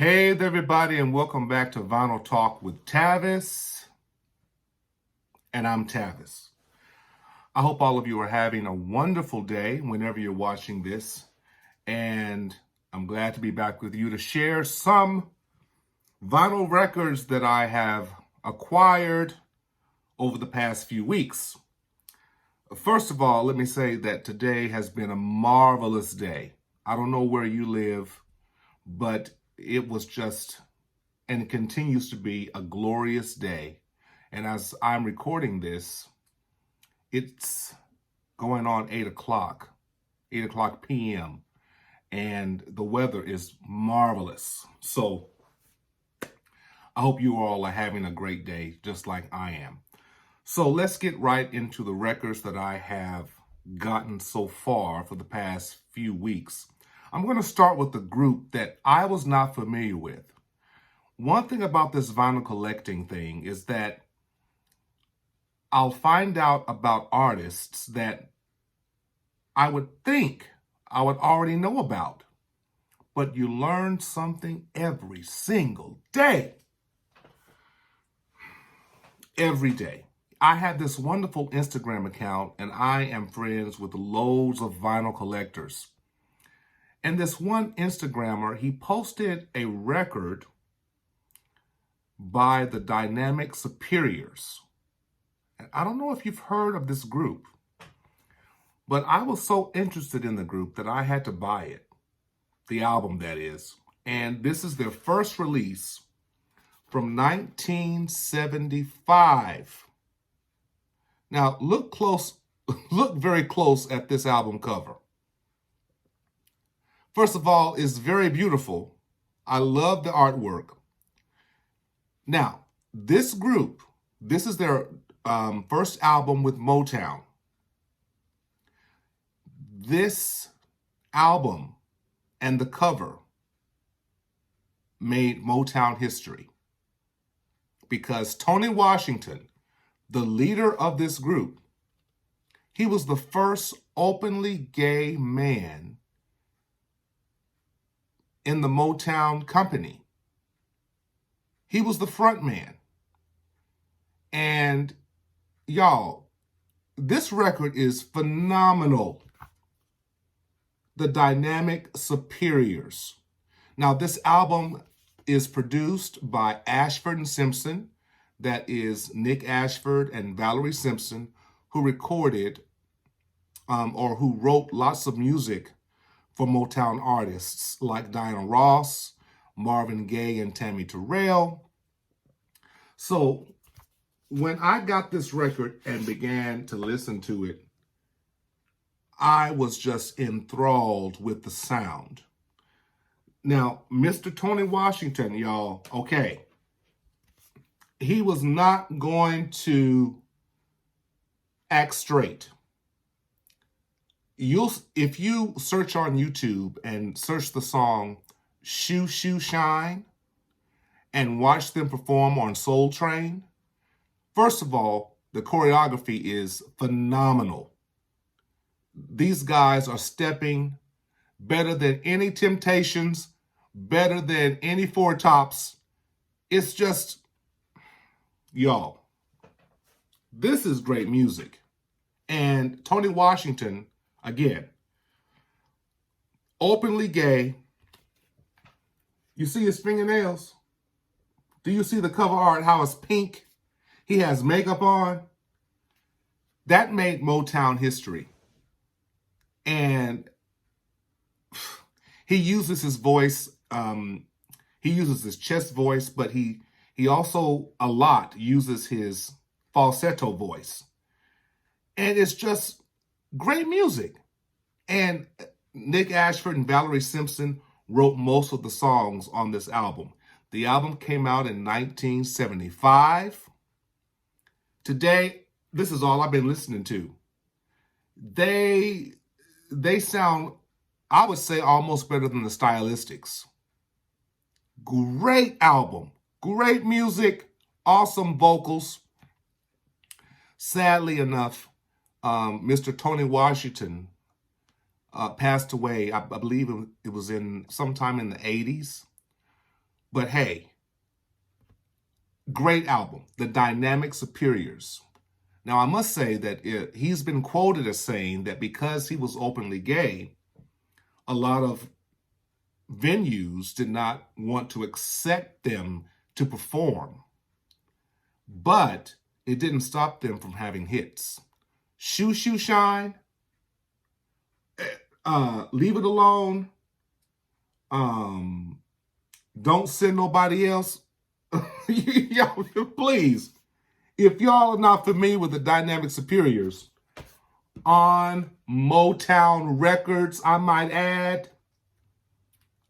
Hey there, everybody, and welcome back to Vinyl Talk with Tavis. And I'm Tavis. I hope all of you are having a wonderful day whenever you're watching this. And I'm glad to be back with you to share some vinyl records that I have acquired over the past few weeks. First of all, let me say that today has been a marvelous day. I don't know where you live, but it was just and continues to be a glorious day. And as I'm recording this, it's going on 8 o'clock p.m. And the weather is marvelous. So I hope you all are having a great day, just like I am. So let's get right into the records that I have gotten so far for the past few weeks. I'm going to start with the group that I was not familiar with. One thing about this vinyl collecting thing is that I'll find out about artists that I would think I would already know about, but you learn something every single day. Every day. I have this wonderful Instagram account, and I am friends with loads of vinyl collectors. And this one Instagrammer, he posted a record by the Dynamic Superiors. And I don't know if you've heard of this group, but I was so interested in the group that I had to buy it, the album that is. And this is their first release from 1975. Now, look very close at this album cover. First of all, it's very beautiful. I love the artwork. Now, this group, this is their first album with Motown. This album and the cover made Motown history because Tony Washington, the leader of this group, he was the first openly gay man in the Motown company. He was the front man. And y'all, this record is phenomenal. The Dynamic Superiors. Now, this album is produced by Ashford and Simpson. That is Nick Ashford and Valerie Simpson, who recorded or who wrote lots of music for Motown artists like Diana Ross, Marvin Gaye, and Tammy Terrell. So when I got this record and began to listen to it, I was just enthralled with the sound. Now, Mr. Tony Washington, y'all, okay, he was not going to act straight. If you search on YouTube and search the song Shoe Shoe Shine and watch them perform on Soul Train, first of all, the choreography is phenomenal. These guys are stepping better than any Temptations, better than any Four Tops. It's just, y'all, this is great music. And Tony Washington, again, openly gay. You see his fingernails? Do you see the cover art, how it's pink? He has makeup on. That made Motown history. And he uses his voice, he uses his chest voice, but he also a lot uses his falsetto voice. And it's just great music. And Nick Ashford and Valerie Simpson wrote most of the songs on this album. The album came out in 1975. Today, this is all I've been listening to. They sound, I would say, almost better than the Stylistics. Great album, great music, awesome vocals. Sadly enough, Mr. Tony Washington passed away. I believe it was in sometime in the 80s. But hey, great album, The Dynamic Superiors. Now, I must say that he's been quoted as saying that because he was openly gay, a lot of venues did not want to accept them to perform. But it didn't stop them from having hits. Shoe Shoe Shine, Leave It Alone, Don't Send Nobody Else. Y'all, please, if y'all are not familiar with the Dynamic Superiors, on Motown Records, I might add,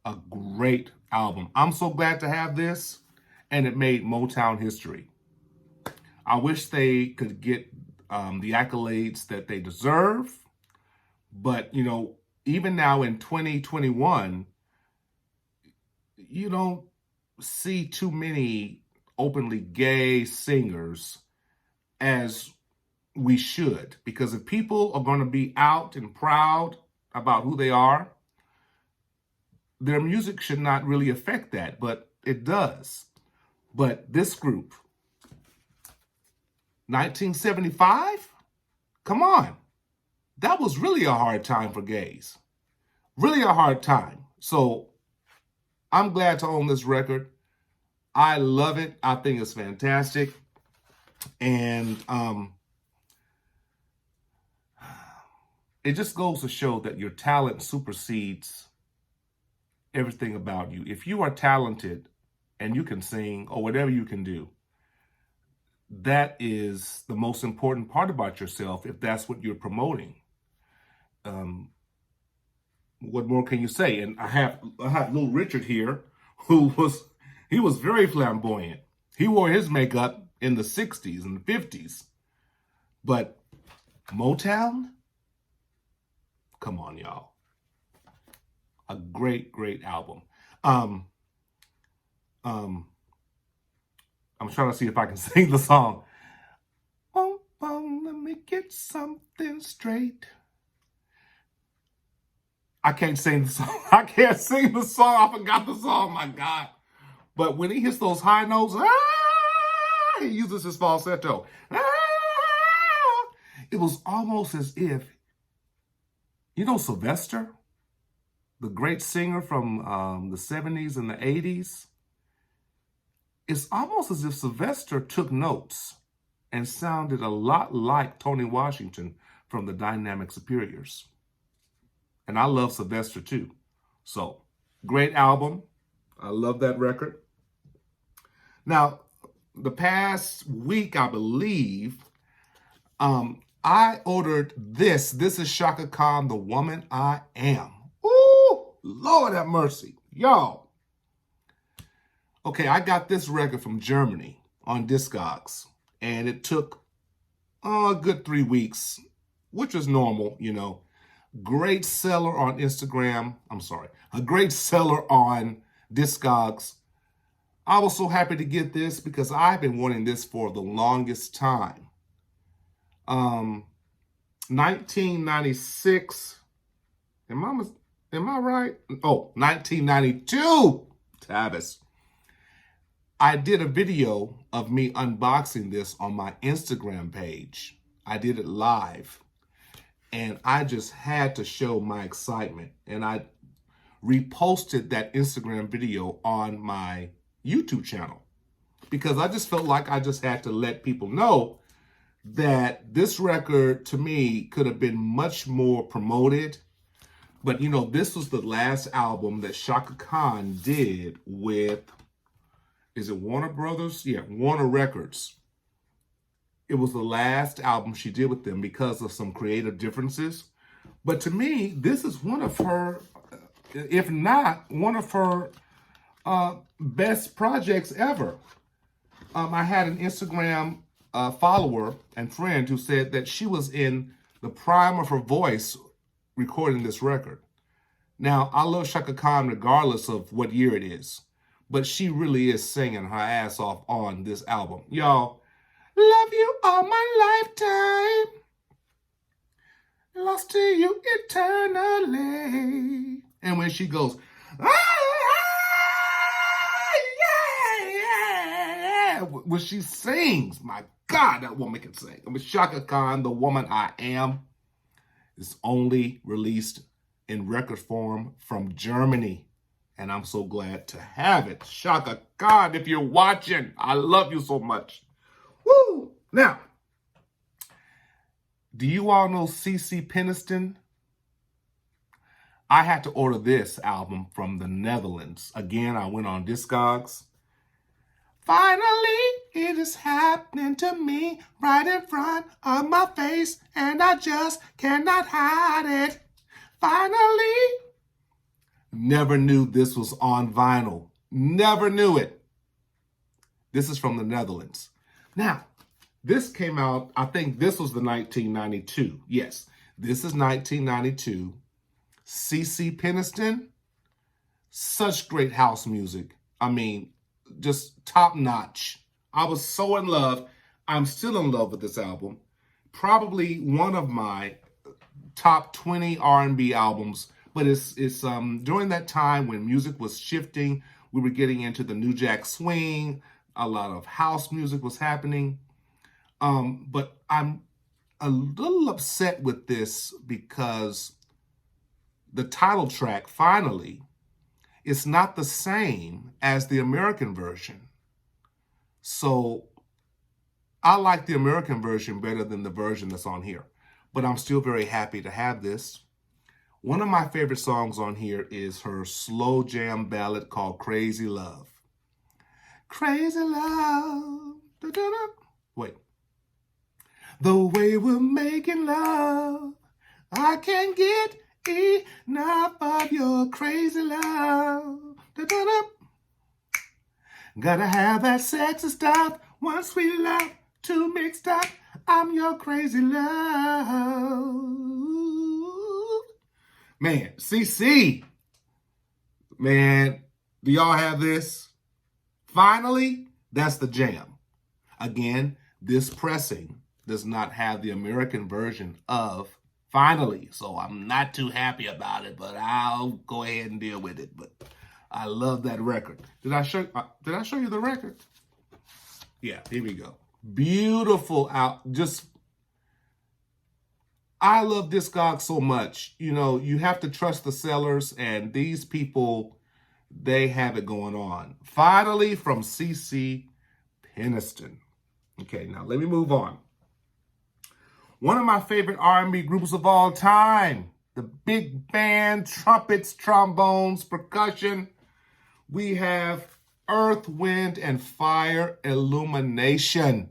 a great album. I'm so glad to have this, and it made Motown history. I wish they could get the accolades that they deserve, but, you know, even now in 2021, you don't see too many openly gay singers as we should, because if people are going to be out and proud about who they are, their music should not really affect that, but it does. But this group, 1975, come on, that was really a hard time for gays, really a hard time. So I'm glad to own this record. I love it. I think it's fantastic. And it just goes to show that your talent supersedes everything about you. If you are talented and you can sing or whatever you can do, that is the most important part about yourself if that's what you're promoting. What more can you say? And I have little Richard here, who was very flamboyant. He wore his makeup in the 60s and the 50s. But Motown? Come on, y'all. A great, great album. I'm trying to see if I can sing the song. Oh, let me get something straight. I can't sing the song. I can't sing the song. I forgot the song. My God. But when he hits those high notes, he uses his falsetto. It was almost as if, you know, Sylvester, the great singer from the 70s and the 80s, it's almost as if Sylvester took notes and sounded a lot like Tony Washington from the Dynamic Superiors. And I love Sylvester too. So, great album. I love that record. Now, the past week, I believe, I ordered this. This is Chaka Khan, The Woman I Am. Ooh, Lord have mercy. Y'all. Okay, I got this record from Germany on Discogs. And it took a good 3 weeks, which is normal, you know. Great seller on Instagram. I'm sorry. A great seller on Discogs. I was so happy to get this because I've been wanting this for the longest time. 1996. Am I right? Oh, 1992. Tavis. I did a video of me unboxing this on my Instagram page. I did it live. And I just had to show my excitement. And I reposted that Instagram video on my YouTube channel because I just felt like I just had to let people know that this record, to me, could have been much more promoted. But, you know, this was the last album that Chaka Khan did with, is it Warner Brothers? Yeah, Warner Records. It was the last album she did with them because of some creative differences. But to me, this is one of her, if not one of her best projects ever. I had an Instagram follower and friend who said that she was in the prime of her voice recording this record. Now, I love Chaka Khan regardless of what year it is, but she really is singing her ass off on this album. Y'all, love you all my lifetime, lost to you eternally. And when she goes, ah, when she sings, my God, that woman can sing. I mean, Chaka Khan, The Woman I Am, is only released in record form from Germany. And I'm so glad to have it. Chaka Khan, if you're watching, I love you so much. Woo! Now, do you all know CeCe Peniston? I had to order this album from the Netherlands. Again, I went on Discogs. Finally, it is happening to me right in front of my face, and I just cannot hide it. Finally. Never knew this was on vinyl. Never knew it. This is from the Netherlands. Now, this came out, I think this was the 1992. Yes, this is 1992. CeCe Peniston, such great house music. I mean, just top notch. I was so in love. I'm still in love with this album. Probably one of my top 20 R&B albums. But it's during that time when music was shifting, we were getting into the New Jack Swing, a lot of house music was happening. But I'm a little upset with this because the title track, Finally, is not the same as the American version. So I like the American version better than the version that's on here. But I'm still very happy to have this. One of my favorite songs on here is her slow jam ballad called Crazy Love. Crazy love. Da-da-da. Wait. The way we're making love, I can't get enough of your crazy love. Da-da-da. Gotta have that sexy stuff. Once we love, too mixed up. I'm your crazy love. Man, CeCe. Man, do y'all have this? Finally, that's the jam. Again, this pressing does not have the American version of Finally, so I'm not too happy about it, but I'll go ahead and deal with it. But I love that record. Did I show you the record? Yeah, here we go. Beautiful out. I love Discogs so much. You know, you have to trust the sellers, and these people, they have it going on. Finally, from CeCe Peniston. Okay, now let me move on. One of my favorite R&B groups of all time, the big band, trumpets, trombones, percussion. We have Earth, Wind, and Fire, Illumination.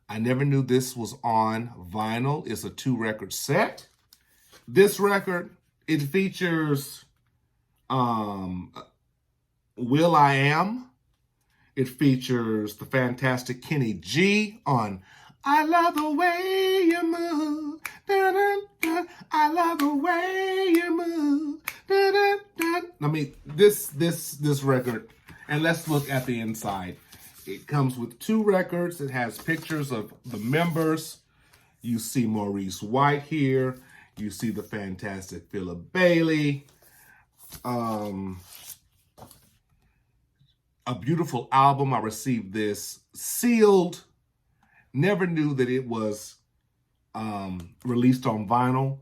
I never knew this was on vinyl. It's a 2-record set. This record, it features Will I Am. It features the fantastic Kenny G on I Love the Way You Move. Da, da, da. I love the way you move. Da, da, da. I mean, this record, and let's look at the inside. It comes with 2 records. It has pictures of the members. You see Maurice White here. You see the fantastic Philip Bailey. A beautiful album. I received this sealed. Never knew that it was released on vinyl.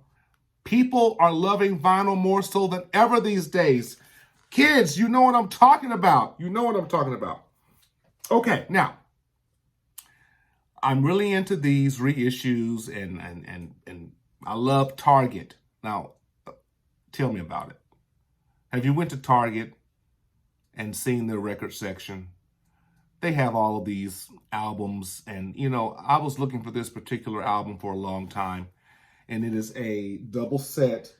People are loving vinyl more so than ever these days. Kids, you know what I'm talking about. You know what I'm talking about. Okay, now, I'm really into these reissues, and I love Target. Now, tell me about it. Have you went to Target and seen their record section? They have all of these albums, and, you know, I was looking for this particular album for a long time, and it is a double set,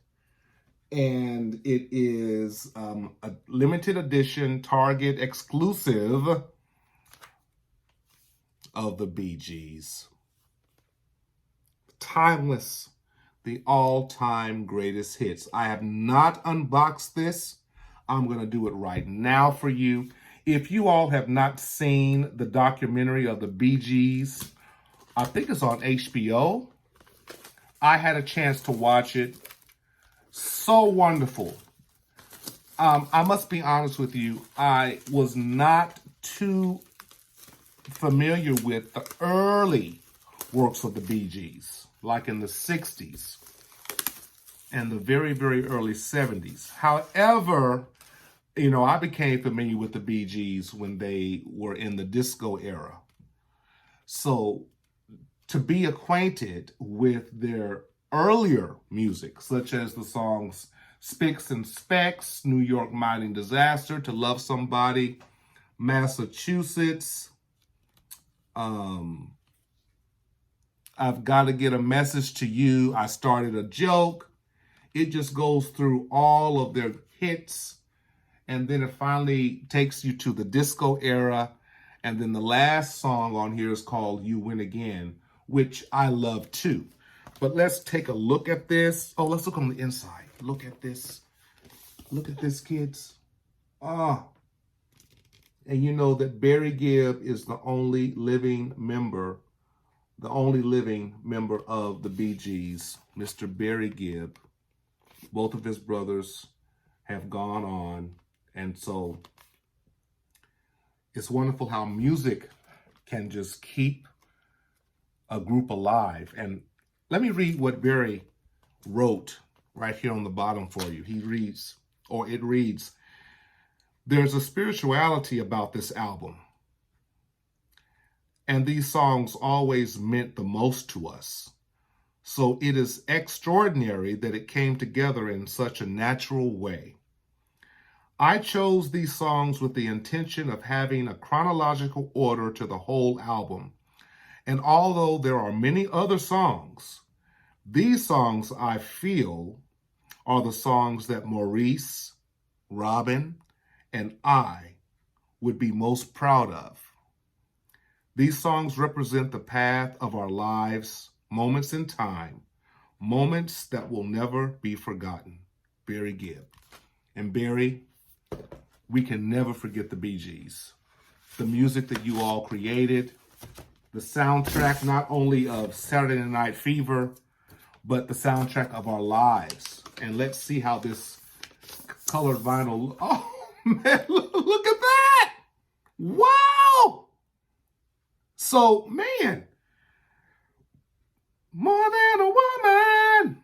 and it is a limited edition Target exclusive of the Bee Gees. Timeless, the all-time greatest hits. I have not unboxed this. I'm going to do it right now for you. If you all have not seen the documentary of the Bee Gees, I think it's on HBO. I had a chance to watch it. So wonderful. I must be honest with you. I was not too familiar with the early works of the Bee Gees, like in the 60s and the very, very early 70s. However, I became familiar with the Bee Gees when they were in the disco era. So to be acquainted with their earlier music, such as the songs Spicks and Specks, New York Mining Disaster, To Love Somebody, Massachusetts, I've Got to Get a Message to You, I Started a Joke. It just goes through all of their hits, and then it finally takes you to the disco era. And then the last song on here is called You Win Again, which I love too. But let's take a look at this. Oh, let's look on the inside. Look at this. Look at this, kids. And you know that Barry Gibb is the only living member of the Bee Gees, Mr. Barry Gibb. Both of his brothers have gone on. And so it's wonderful how music can just keep a group alive. And let me read what Barry wrote right here on the bottom for you. It reads, "There's a spirituality about this album, and these songs always meant the most to us. So it is extraordinary that it came together in such a natural way. I chose these songs with the intention of having a chronological order to the whole album. And although there are many other songs, these songs, I feel, are the songs that Maurice, Robin, and I would be most proud of. These songs represent the path of our lives, moments in time, moments that will never be forgotten." Barry Gibb. And Barry, we can never forget the Bee Gees. The music that you all created, the soundtrack not only of Saturday Night Fever, but the soundtrack of our lives. And let's see how this colored vinyl, oh man, look at that! Wow! So, man, more than a woman,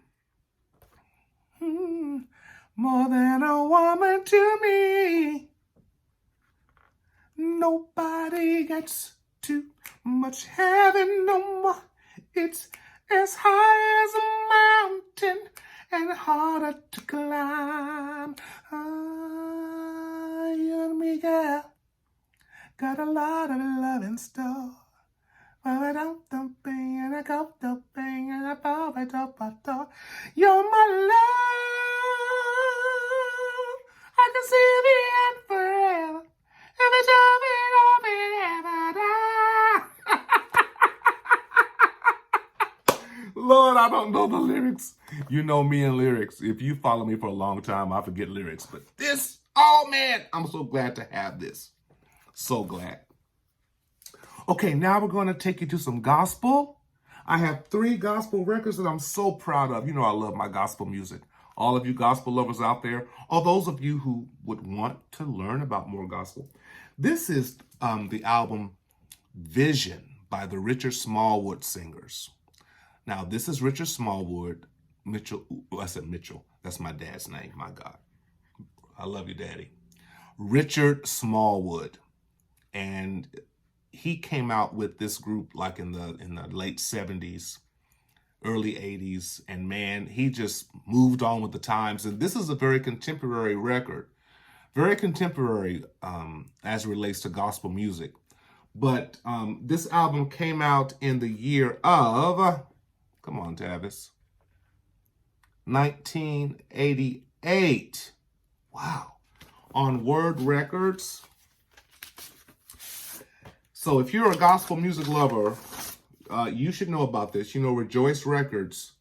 more than a woman to me. Nobody gets too much heaven no more. It's as high as a mountain and harder to climb. You and me, girl, got a lot of love in store. You're my love. I can see the end forever. If it's over, Lord, I don't know the lyrics. You know me and lyrics. If you follow me for a long time, I forget lyrics. But this, oh man, I'm so glad to have this. So glad. Okay, now we're going to take you to some gospel. I have 3 gospel records that I'm so proud of. You know I love my gospel music. All of you gospel lovers out there, or those of you who would want to learn about more gospel. This is the album Vision by the Richard Smallwood Singers. Now, this is Richard Smallwood. I said Mitchell. That's my dad's name, my God. I love you, Daddy. Richard Smallwood. And he came out with this group like in the late 70s, early 80s, and man, he just moved on with the times. And this is a very contemporary record, very contemporary as it relates to gospel music. But this album came out in the year of, come on, Tavis, 1988. Wow. On Word Records. So if you're a gospel music lover, you should know about this. You know, Rejoice Records,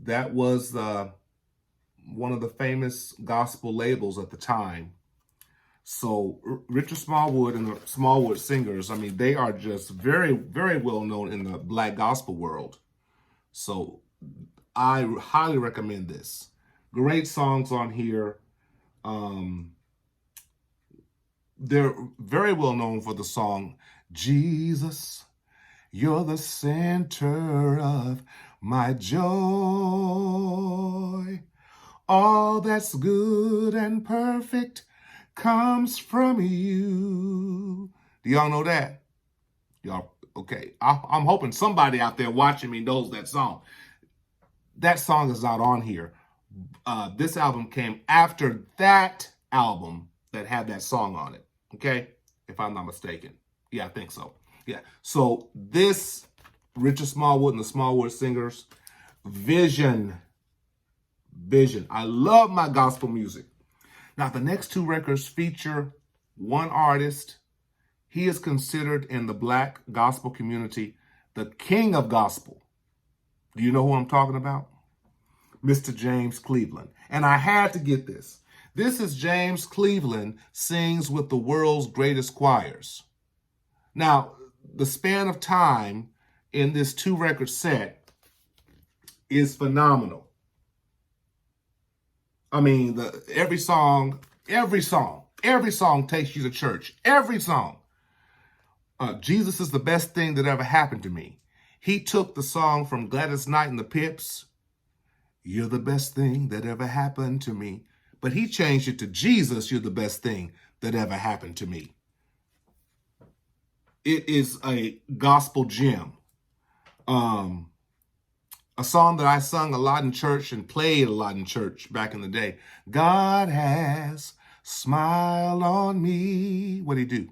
that was one of the famous gospel labels at the time. So Richard Smallwood and the Smallwood Singers, I mean, they are just very, very well known in the Black gospel world. So I highly recommend this. Great songs on here. They're very well known for the song Jesus, you're the center of my joy. All that's good and perfect comes from you. Do y'all know that? Y'all, okay. I'm hoping somebody out there watching me knows that song. That song is not on here. This album came after that album that had that song on it. Okay? If I'm not mistaken. Yeah, I think so. Yeah. So this, Richard Smallwood and the Smallwood Singers, Vision. I love my gospel music. Now, the next two records feature one artist. He is considered in the Black gospel community the king of gospel. Do you know who I'm talking about? Mr. James Cleveland. And I had to get this. This is James Cleveland sings with the world's greatest choirs. Now, the span of time in this two-record set is phenomenal. I mean, every song takes you to church. Every song. Jesus is the best thing that ever happened to me. He took the song from Gladys Knight and the Pips, you're the best thing that ever happened to me. But he changed it to Jesus, you're the best thing that ever happened to me. It is a gospel gem. A song that I sung a lot in church and played a lot in church back in the day. God has smiled on me. What'd he do?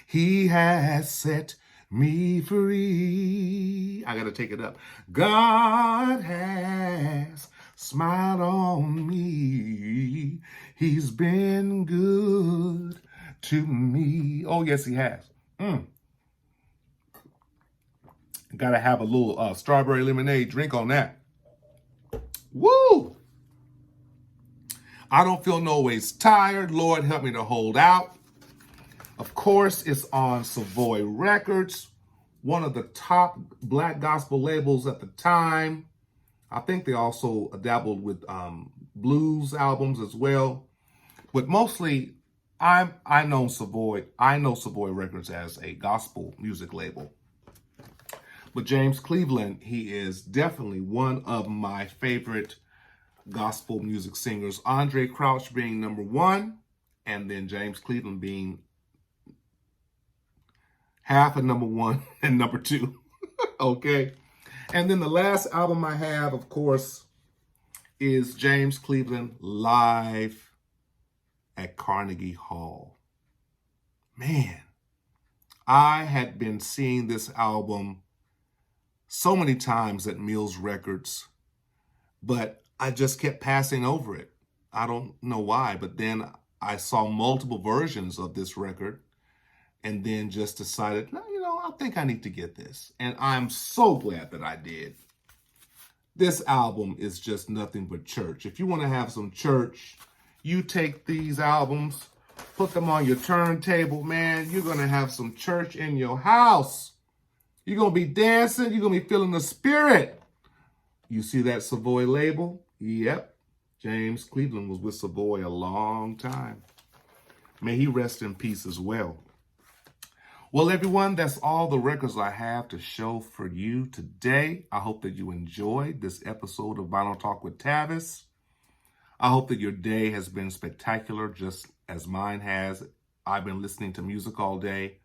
He has set me free. I got to take it up. God has smiled on me. He's been good to me. Oh, yes, he has. Got to have a little strawberry lemonade drink on that. Woo! I don't feel no ways tired. Lord, help me to hold out. Of course, it's on Savoy Records, one of the top Black gospel labels at the time. I think they also dabbled with blues albums as well. But mostly, I know Savoy Records as a gospel music label. But James Cleveland, he is definitely one of my favorite gospel music singers. Andre Crouch being number one, and then James Cleveland being half of number one and number two. Okay. And then the last album I have, of course, is James Cleveland live at Carnegie Hall. Man, I had been seeing this album so many times at Mills Records, but I just kept passing over it. I don't know why, but then I saw multiple versions of this record and then just decided, no, I think I need to get this. And I'm so glad that I did. This album is just nothing but church. If you want to have some church, you take these albums, put them on your turntable, man, you're going to have some church in your house. You're going to be dancing. You're going to be feeling the spirit. You see that Savoy label? Yep. James Cleveland was with Savoy a long time. May he rest in peace as well. Well, everyone, that's all the records I have to show for you today. I hope that you enjoyed this episode of Vinyl Talk with Tavis. I hope that your day has been spectacular, just as mine has. I've been listening to music all day.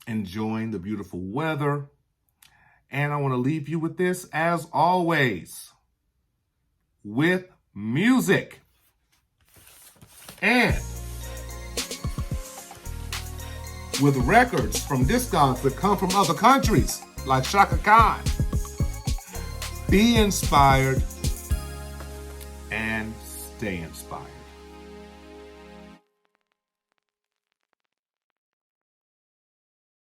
Enjoying the beautiful weather. And I want to leave you with this, as always, with music. And with records from discogs that come from other countries, like Chaka Khan. Be inspired and stay inspired.